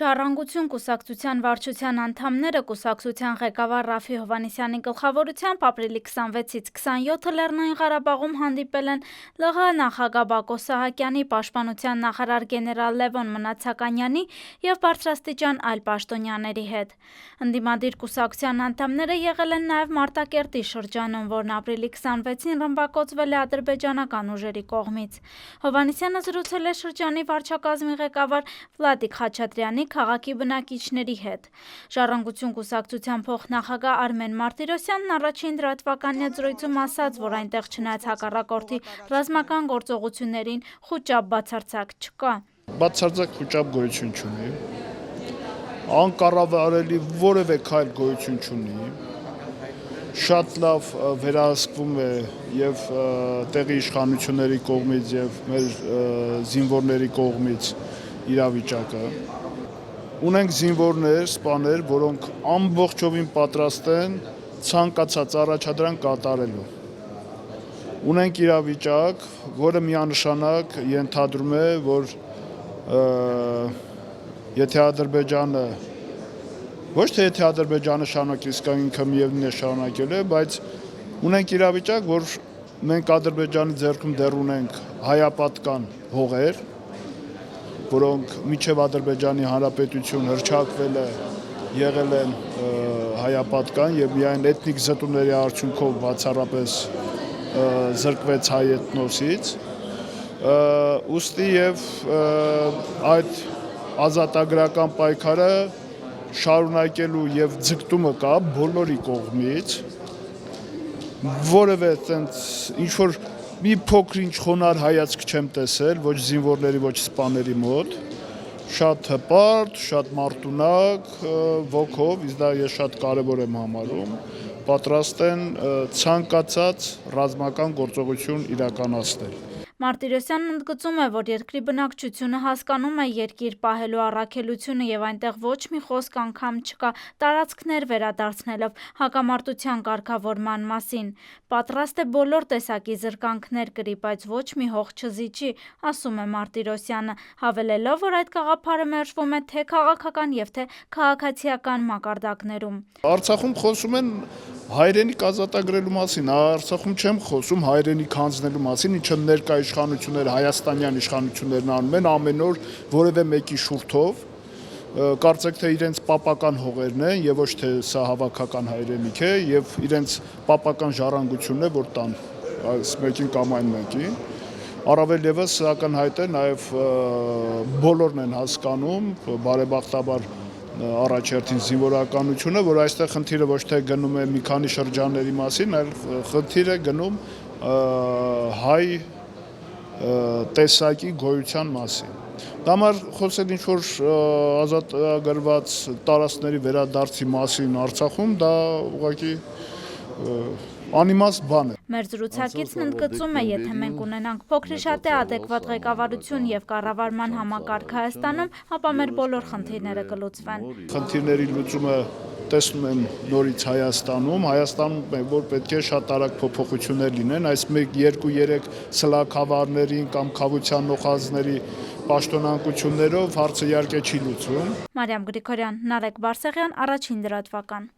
Ժառանգություն կուսակցության վարչության անդամները կուսակցության ղեկավար Ռաֆի Հովհաննիսյանի գլխավորությամբ ապրիլի 26-ից 27-ը Լեռնային Ղարաբաղում հանդիպել են ԼՂՀ նախագահ Բակո Սահակյանի, պաշտպանության նախարար գեներալ Լևոն Մնացականյանի և բարձրաստիճան այլ պաշտոնյաների հետ։ Ընդդիմադիր կուսակցության անդամները եղել են նաև Մարտակերտի շրջանում, որն ապրիլի 26-ին ռմբակոծվել է ադրբեջանական ուժերի կողմից։ Հովհաննիսյանը զրուցել է շրջանի վարչակազմի ղեկավար Վլադիկ Խաչատրյանի, քաղաքի բնակիչների հետ։ Ժառանգություն կուսակցության փոխնախագահ Արմեն Մարտիրոսյանն առաջին լրատվական եզրույցում ասաց, որ այնտեղ չնայած հակառակորդի ռազմական գործողություններին խուճապ բացարձակ չկա։ Բացարձակ խուճապ գոյություն չունի, անկառավարելի որևէ քայլ գոյություն չունի, շատ լավ վերահսկվում է և տեղի իշխանությունների կողմից և մեր զինվորների կողմից իրավիճակը։ Ունենք զինվորներ, սպաներ, որոնք ամբողջովին պատրաստ են ցանկացած առաջադրանք կատարելու։ Ունենք իրավիճակ, որը միանշանակ ենթադրում է, որ եթե Ադրբեջանը, ոչ թե եթե Ադրբեջանը շարունակի, իսկ ինքը միևնույն է շարունակել է, բայց ունենք իրավիճակ, որ մենք Ադրբեջանի ձեռքում դեռ ունենք հայապատկան հողեր, որոնք մինչև Ադրբեջանի Հանրապետություն հռչակվել է, եղել են հայապատկան և միայն էթնիկ զտումների արդյունքով բացառապես զրկվեց հայ էթնոսից, ուստի և այդ ազատագրական պայքարը շարունակելու և ձգտումը կա բոլորի կողմից, որևէ ինչ-որ մի փոքր-ինչ խոնարհ հայացք չեմ տեսել ոչ զինվորների, ոչ սպաների մոտ, շատ հպարտ, շատ մարտունակ ոգով, իսկ դա ես շատ կարևոր եմ համարում, պատրաստ են ցանկացած ռազմական գործողություն իրականացնել։ Մարտիրոսյանն ընդգծում է, որ երկրի բնակչությունը հասկանում է երկիր պահելու առաքելությունը և այնտեղ ոչ մի խոսք անգամ չկա տարածքներ վերադարձնելով հակամարտության կարգավորման մասին։ Պատրաստ է բոլոր տեսակի զրկանքներ կրի, բայց ոչ մի հող չզիջի, ասում է Մարտիրոսյանը, հավելելով, որ այդ գաղափարը մերժվում է թե քաղաքական և թե քաղաքացիական մակարդակներում։ Արցախում խոսում են հայրենիք ազատագրելու մասին, Արցախում չեմ խոսում հայրենիք հանձնելու մասին, ինչը ներկա իշխանությունները, հայաստանյան իշխանություններն անում են ամեն օր որևէ մեկի շուրթով, կարծեք թե իրենց պապական հողերն են և ոչ թե սա հավաքական հայրենիք է և իրենց պապական ժառանգությունն է, որ տան այս մեկին կամ այն մեկին, առավել ևս ակնհայտ է նաև բոլորն են հասկանում, բարեբախտաբար առաջերտին զինվորականությունը, որ այստեղ խնդիրը ոչ թե գնում է մի քանի շրջանների մասին, այլ խնդիր է գնում հայ տեսակի գոյության մասին։ Դա համար խոսել ինչ-որ ազատագրված տարածքների վերադարձի մասին Արցախում, դա ուղղակի անիմաստ բան է։ Մեր զրուցակիցն ընդգծում է, եթե մենք ունենանք փոքրիշատե ադեկվատ ղեկավարություն և կառավարման համակարգ Հայաստանում, ապա մեր բոլոր խնդիրները կլուծվեն։ Խնդիրների լուծումը տեսնում եմ նորից Հայաստանում, որ պետք է շատ արագ փոփոխություններ լինեն, այս 1-2-3 սլաքավարներին կամ քավության նոխազների պաշտոնանկություններով հարցը իհարկե չի լուծվում։ Մարիամ Գրիգորյան, Նարեկ Բարսեղյան, Առաջին լրատվական։